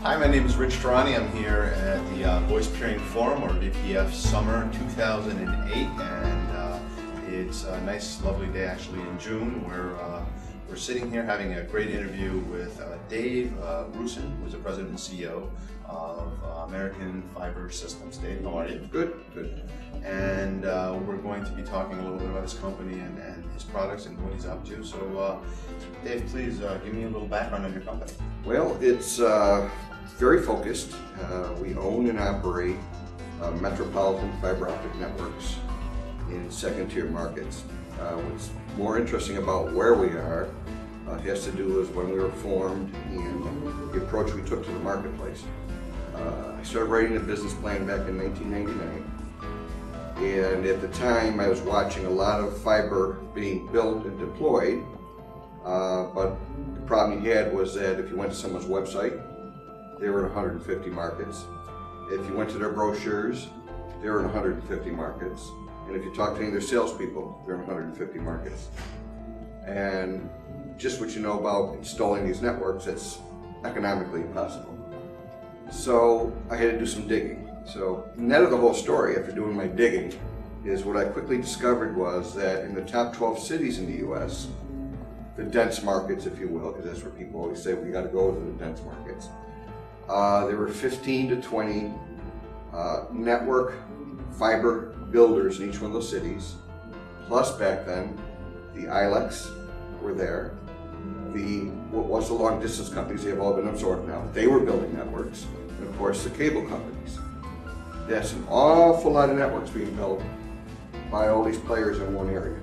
Hi, my name is Rich Tehrani. I'm here at the Voice Peering Forum, or VPF Summer 2008, and it's a nice, lovely day actually in June where we're sitting here having a great interview with Dave Rusin, who's the President and CEO of American Fiber Systems. Dave, how are you? Good, good. And we're going to be talking a little bit about his company and his products and what he's up to. So Dave, please give me a little background on your company. Well, it's very focused. We own and operate metropolitan fiber optic networks in second-tier markets. What's more interesting about where we are has to do with when we were formed and the approach we took to the marketplace. I started writing a business plan back in 1999, and at the time I was watching a lot of fiber being built and deployed, but the problem you had was that if you went to someone's website, they were in 150 markets. If you went to their brochures, they were in 150 markets. And if you talk to any of their salespeople, they're in 150 markets. And just what you know about installing these networks, it's economically impossible. So I had to do some digging. So the net of the whole story, after doing my digging, is what I quickly discovered was that in the top 12 cities in the US, the dense markets, if you will, because that's where people always say we got to go to the dense markets, there were 15 to 20 network fiber builders in each one of those cities. Plus back then, the ILECs were there. What was the long distance companies, they have all been absorbed now. They were building networks. And of course the cable companies. That's an awful lot of networks being built by all these players in one area.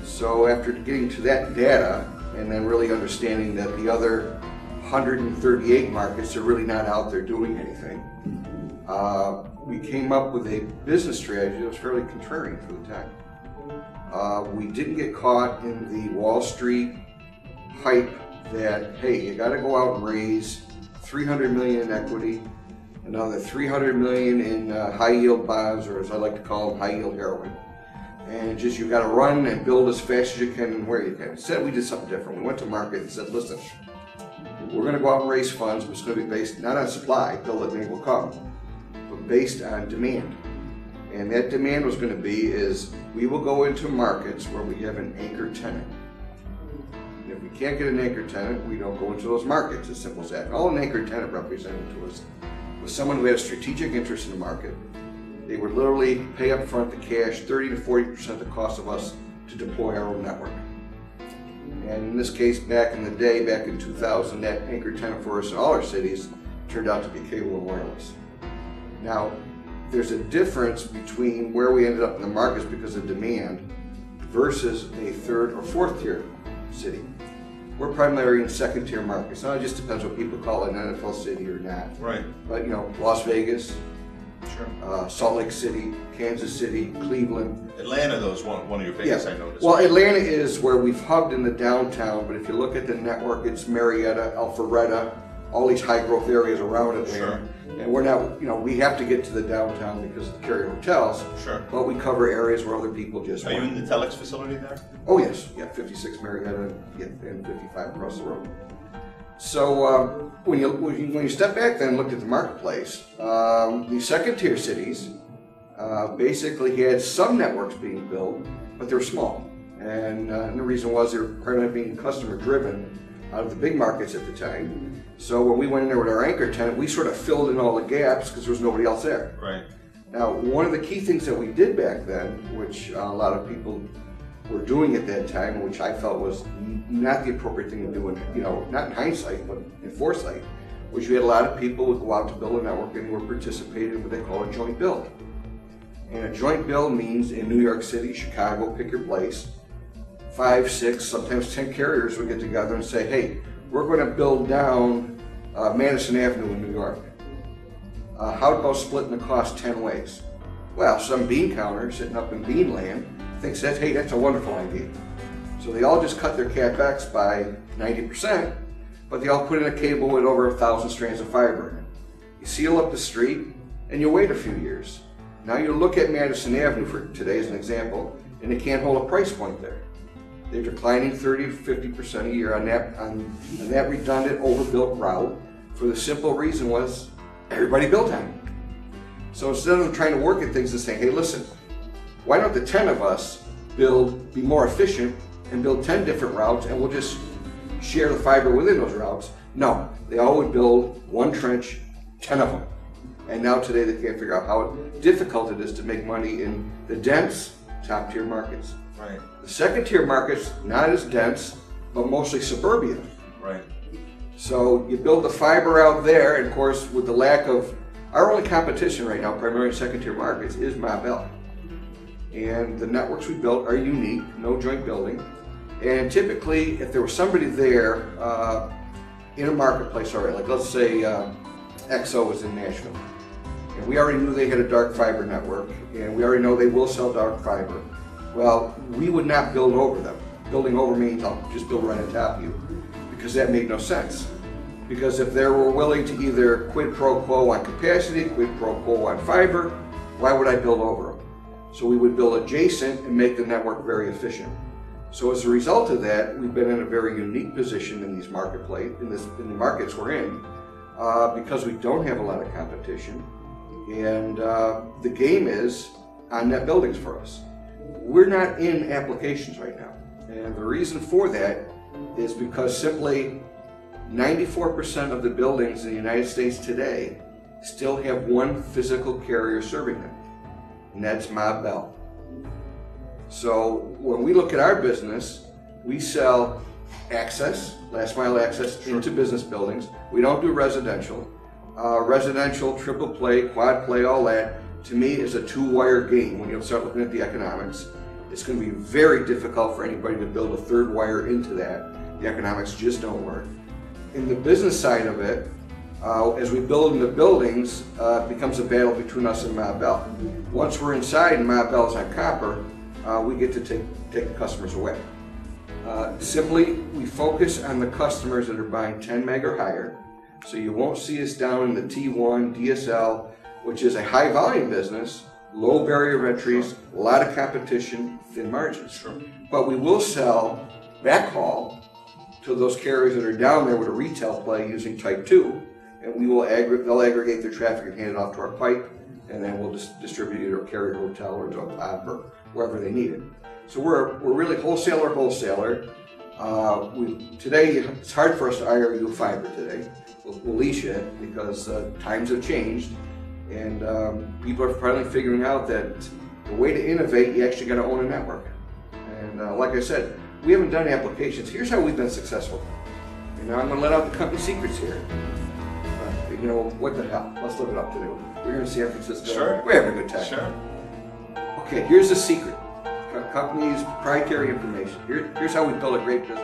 So after getting to that data and then really understanding that the other 138 markets are really not out there doing anything, we came up with a business strategy that was fairly contrarian for the time. We didn't get caught in the Wall Street hype that, hey, you got to go out and raise $300 million in equity, another $300 million in high yield bonds, or as I like to call them, high yield heroin. And just you got to run and build as fast as you can and where you can. Instead, we did something different. We went to market and said, listen, we're going to go out and raise funds, but it's going to be based not on supply, build it and it will come, but based on demand. And that demand was going to be is we will go into markets where we have an anchor tenant. And if we can't get an anchor tenant, we don't go into those markets, as simple as that. All an anchor tenant represented to us was someone who had a strategic interest in the market. They would literally pay up front the cash, 30 to 40% of the cost of us to deploy our own network. And in this case, back in the day, back in 2000, that anchor tenant for us in all our cities turned out to be cable and wireless. Now, there's a difference between where we ended up in the markets because of demand versus a third or fourth tier city. We're primarily in second tier markets. Now, it just depends what people call an NFL city or not. Right. But you know, Las Vegas, sure. Salt Lake City, Kansas City, Cleveland. Atlanta, though, is one of your biggest, I noticed. Well, Atlanta is where we've hubbed in the downtown, but if you look at the network, it's Marietta, Alpharetta, all these high growth areas around Atlanta. Sure. And we're not, you know, we have to get to the downtown because of the carrier hotels. Sure. But we cover areas where other people just Are you in the Telex facility there? Oh yes, yeah, 56 Marietta and 55 across the road. So when you step back then and look at the marketplace, the second tier cities basically had some networks being built, but they're small. And the reason was they were primarily being customer driven out of the big markets at the time. So when we went in there with our anchor tenant, we sort of filled in all the gaps because there was nobody else there. Right. Now, one of the key things that we did back then, which a lot of people were doing at that time, which I felt was not the appropriate thing to do, in, you know, not in hindsight, but in foresight, was you had a lot of people who go out to build a network and were participating in what they call a joint build. And a joint build means in New York City, Chicago, pick your place, 5, 6, sometimes 10 carriers would get together and say, hey, we're going to build down Madison Avenue in New York. How about splitting the cost 10 ways? Well, some bean counter sitting up in bean land thinks that, hey, that's a wonderful idea. So they all just cut their CapEx by 90%, but they all put in a cable with over 1,000 strands of fiber in it. You seal up the street and you wait a few years. Now you look at Madison Avenue for today as an example, and they can't hold a price point there. They're declining 30 to 50% a year on that redundant, overbuilt route. for the simple reason was everybody built on it. So instead of trying to work at things and saying, hey, listen, why don't the 10 of us be more efficient and build 10 different routes and we'll just share the fiber within those routes? No, they all would build one trench, 10 of them. And now today they can't figure out how difficult it is to make money in the dense top tier markets. Right. The second tier markets, not as dense, but mostly suburbia. Right. So you build the fiber out there, and of course with the lack of, our only competition right now, primarily in second tier markets, is Ma Bell. And the networks we built are unique, no joint building. And typically, if there was somebody there in a marketplace already, like let's say XO was in Nashville, and we already knew they had a dark fiber network, and we already know they will sell dark fiber. Well, we would not build over them. Building over means I'll just build right on top of you, because that made no sense. Because if they were willing to either quid pro quo on capacity, quid pro quo on fiber, why would I build over them? So we would build adjacent and make the network very efficient. So as a result of that, we've been in a very unique position in these in the markets we're in, because we don't have a lot of competition, and the game is on net buildings for us. We're not in applications right now, and the reason for that is because simply 94% of the buildings in the United States today still have one physical carrier serving them, and that's Ma Bell. So when we look at our business, we sell access, last mile access into business buildings. We don't do residential. Residential, triple play, quad play, all that, to me is a two-wire game. When you start looking at the economics, it's going to be very difficult for anybody to build a third wire into that. The economics just don't work. In the business side of it, as we build into buildings, it becomes a battle between us and Ma Bell. Once we're inside and Ma Bell's on copper, we get to take the customers away. Simply, we focus on the customers that are buying 10 meg or higher. So you won't see us down in the T1, DSL, which is a high volume business, low barrier of entries, a lot of competition, thin margins. Sure. But we will sell backhaul to those carriers that are down there with a retail play using type 2, and we will they'll aggregate their traffic and hand it off to our pipe, and then we'll just distribute it or carrier hotel or to a pop or wherever they need it. So we're really wholesaler. Today it's hard for us to IRU fiber today. We'll leash it because times have changed, and people are finally figuring out that the way to innovate, you actually got to own a network. And like I said, we haven't done applications. Here's how we've been successful. And now I'm going to let out the company secrets here. You know, what the hell? Let's look it up today. We're here in San Francisco. Sure. We're having a good time. Sure. Okay, here's the secret. Company's proprietary information. Here's how we build a great business.